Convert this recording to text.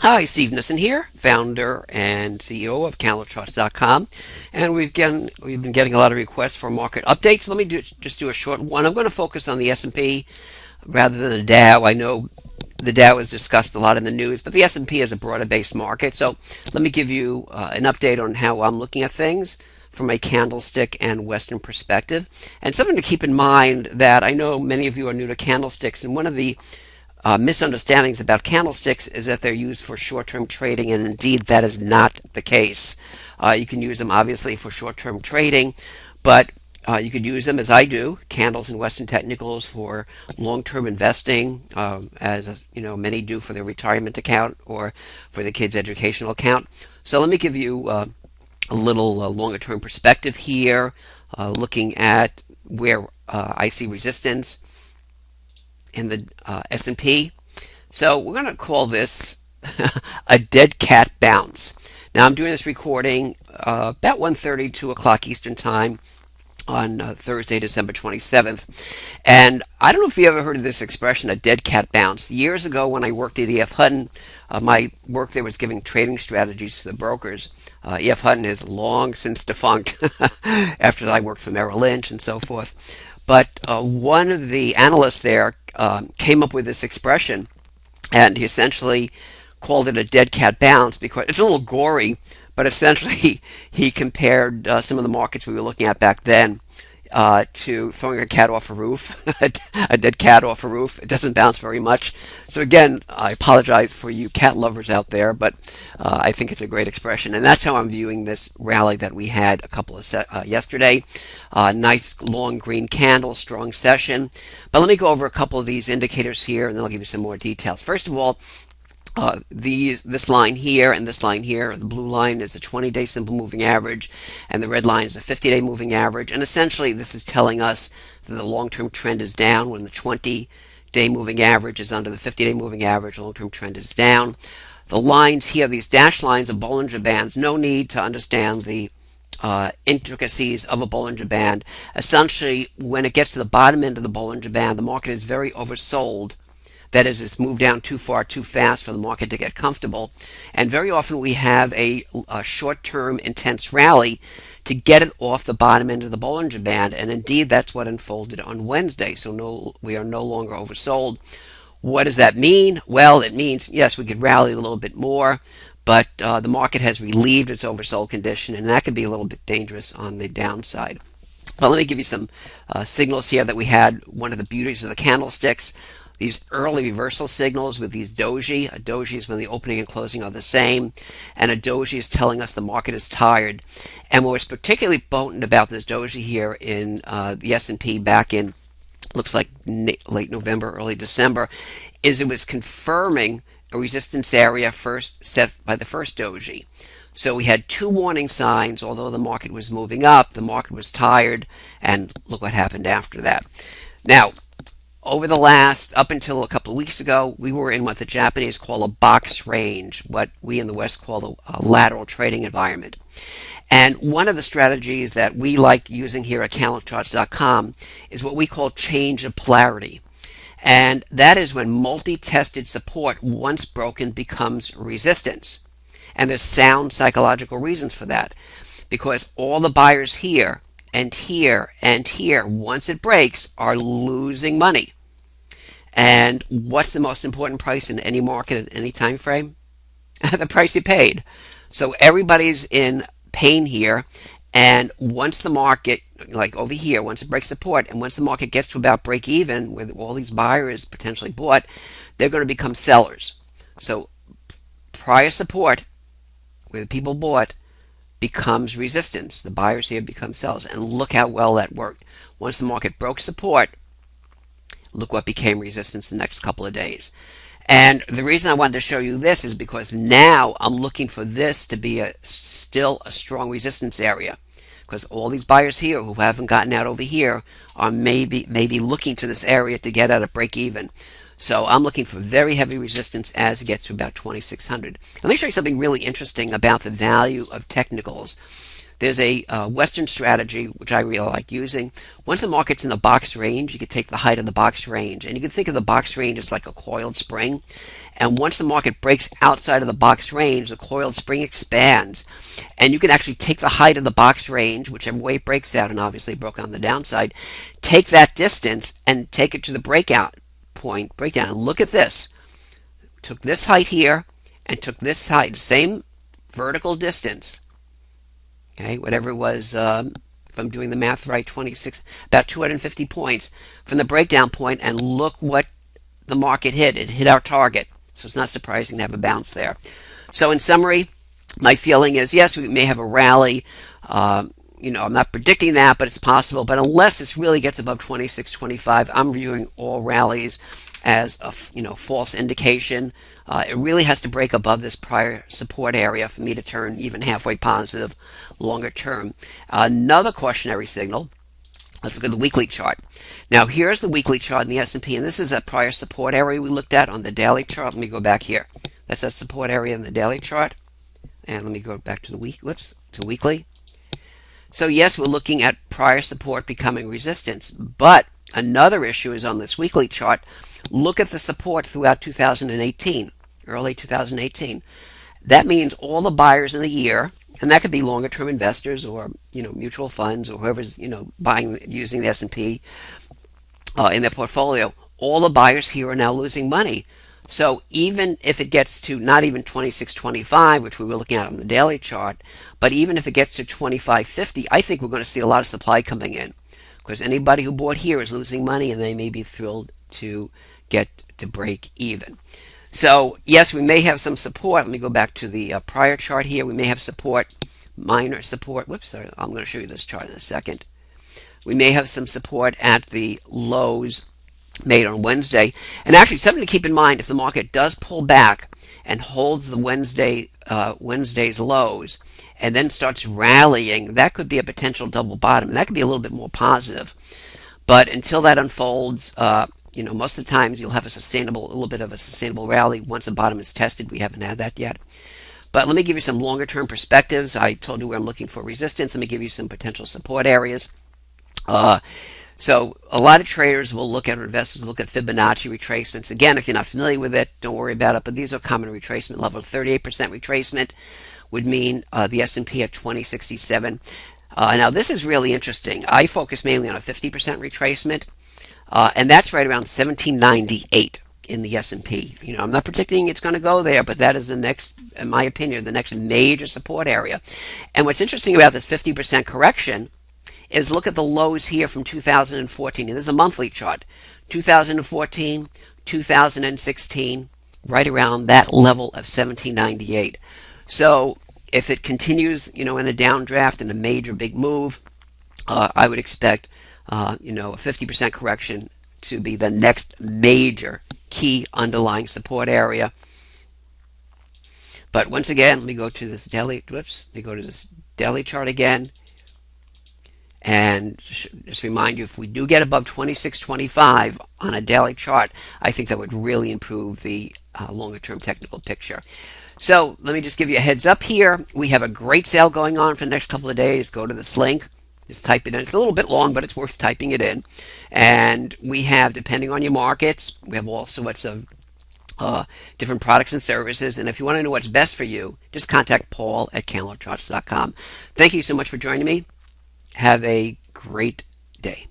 Hi, Steve Nissen here, founder and CEO of CandleCharts.com, and we've been getting a lot of requests for market updates. Let me just do a short one. I'm going to focus on the S&P rather than the Dow. I know the Dow is discussed a lot in the news, but the S&P is a broader based market. So let me give you an update on how I'm looking at things from a candlestick and Western perspective. And something to keep in mind that I know many of you are new to candlesticks, and one of the misunderstandings about candlesticks is that they're used for short-term trading, and indeed that is not the case. You can use them obviously for short-term trading, but you could use them as I do, candles and Western technicals for long-term investing, as you know many do for their retirement account or for the kids' educational account. So let me give you a little longer-term perspective here, looking at where I see resistance in the S&P. So we're going to call this a dead cat bounce. Now I'm doing this recording about 1:30, 2 o'clock Eastern Time on Thursday, December 27th. And I don't know if you ever heard of this expression, a dead cat bounce. Years ago when I worked at E.F. Hutton, my work there was giving trading strategies to the brokers. E.F. Hutton is long since defunct after I worked for Merrill Lynch and so forth. But one of the analysts there came up with this expression, and he essentially called it a dead cat bounce because it's a little gory, but essentially he compared some of the markets we were looking at back then to throwing a cat off a roof, a dead cat off a roof. It doesn't bounce very much. So again, I apologize for you cat lovers out there, but I think it's a great expression, and that's how I'm viewing this rally that we had a couple of yesterday. Nice long green candle, strong session. But let me go over a couple of these indicators here, and then I'll give you some more details. First of all, this line here and this line here, the blue line is a 20-day simple moving average, and the red line is a 50-day moving average. And essentially, this is telling us that the long-term trend is down when the 20-day moving average is under the 50-day moving average. The long-term trend is down. The lines here, these dashed lines, are Bollinger Bands. No need to understand the intricacies of a Bollinger Band. Essentially, when it gets to the bottom end of the Bollinger Band, the market is very oversold. That is, it's moved down too far, too fast for the market to get comfortable. And very often we have a short-term intense rally to get it off the bottom end of the Bollinger Band. And indeed, that's what unfolded on Wednesday. So we are no longer oversold. What does that mean? Well, it means, yes, we could rally a little bit more, but the market has relieved its oversold condition, and that could be a little bit dangerous on the downside. Well, let me give you some signals here that we had. One of the beauties of the candlesticks, these early reversal signals with these doji. A doji is when the opening and closing are the same, and a doji is telling us the market is tired. And what was particularly potent about this doji here in the S&P back in, looks like late November, early December, is it was confirming a resistance area first set by the first doji. So we had two warning signs. Although the market was moving up, the market was tired, and look what happened after that. Now, over the last, up until a couple of weeks ago, we were in what the Japanese call a box range, what we in the West call a lateral trading environment. And one of the strategies that we like using here at CandleCharts.com is what we call change of polarity. And that is when multi-tested support, once broken, becomes resistance. And there's sound psychological reasons for that. Because all the buyers here and here and here, once it breaks, are losing money. And what's the most important price in any market at any time frame? The price you paid. So everybody's in pain here, and once the market, like over here, once it breaks support, and once the market gets to about break even, with all these buyers potentially bought, they're going to become sellers. So prior support, where the people bought, becomes resistance. The buyers here become sellers, and look how well that worked. Once the market broke support, look what became resistance the next couple of days. And the reason I wanted to show you this is because now I'm looking for this to be still a strong resistance area. Because all these buyers here who haven't gotten out over here are maybe looking to this area to get out of break even. So I'm looking for very heavy resistance as it gets to about 2600. Let me show you something really interesting about the value of technicals. There's a Western strategy, which I really like using. Once the market's in the box range, you can take the height of the box range. And you can think of the box range as like a coiled spring. And once the market breaks outside of the box range, the coiled spring expands. And you can actually take the height of the box range, whichever way it breaks out, and obviously it broke on the downside, take that distance and take it to the breakout point, breakdown. And look at this. Took this height here and took this height, same vertical distance. Okay, whatever it was, if I'm doing the math right, 26, about 250 points from the breakdown point, and look what the market hit. It hit our target. So it's not surprising to have a bounce there. So in summary, my feeling is, yes, we may have a rally. I'm not predicting that, but it's possible. But unless this really gets above 26.25, I'm viewing all rallies as a false indication. It really has to break above this prior support area for me to turn even halfway positive longer term. Another cautionary signal. Let's look at the weekly chart. Now here's the weekly chart in the S&P, and this is that prior support area we looked at on the daily chart. Let me go back here. That's that support area in the daily chart. And let me go back to the weekly. So yes, we're looking at prior support becoming resistance, but another issue is on this weekly chart. Look at the support throughout 2018, early 2018. That means all the buyers in the year, and that could be longer term investors or mutual funds or whoever's buying using the S&P in their portfolio. All the buyers here are now losing money. So even if it gets to not even 26.25, which we were looking at on the daily chart, but even if it gets to 25.50, I think we're going to see a lot of supply coming in, because anybody who bought here is losing money, and they may be thrilled to get to break even. So yes, we may have some support. Let me go back to the prior chart here. We may have support, minor support. Whoops, sorry, I'm going to show you this chart in a second. We may have some support at the lows made on Wednesday. And actually, something to keep in mind, if the market does pull back and holds the Wednesday's lows and then starts rallying, that could be a potential double bottom, and that could be a little bit more positive. But until that unfolds, most of the times you'll have a little bit of a sustainable rally once the bottom is tested. We haven't had that yet. But let me give you some longer term perspectives. I told you where I'm looking for resistance. Let me give you some potential support areas. So a lot of traders will look at, or investors will look at Fibonacci retracements. Again, if you're not familiar with it, don't worry about it, but these are common retracement levels. 38% retracement would mean the S&P at 2067. Now this is really interesting. I focus mainly on a 50% retracement, and that's right around 1798 in the S&P. I'm not predicting it's going to go there, but that is the next, in my opinion, the next major support area. And what's interesting about this 50% correction is look at the lows here from 2014. And this is a monthly chart. 2014, 2016, right around that level of 1798. So if it continues, in a downdraft and a major big move, I would expect, a 50% correction to be the next major key underlying support area. But once again, let me go to this daily. Let me go to this daily chart again. And just remind you, if we do get above 26.25 on a daily chart, I think that would really improve the longer-term technical picture. So let me just give you a heads up here. We have a great sale going on for the next couple of days. Go to this link. Just type it in. It's a little bit long, but it's worth typing it in. And we have, depending on your markets, we have all sorts of different products and services. And if you want to know what's best for you, just contact Paul at CandlerCharts.com. Thank you so much for joining me. Have a great day.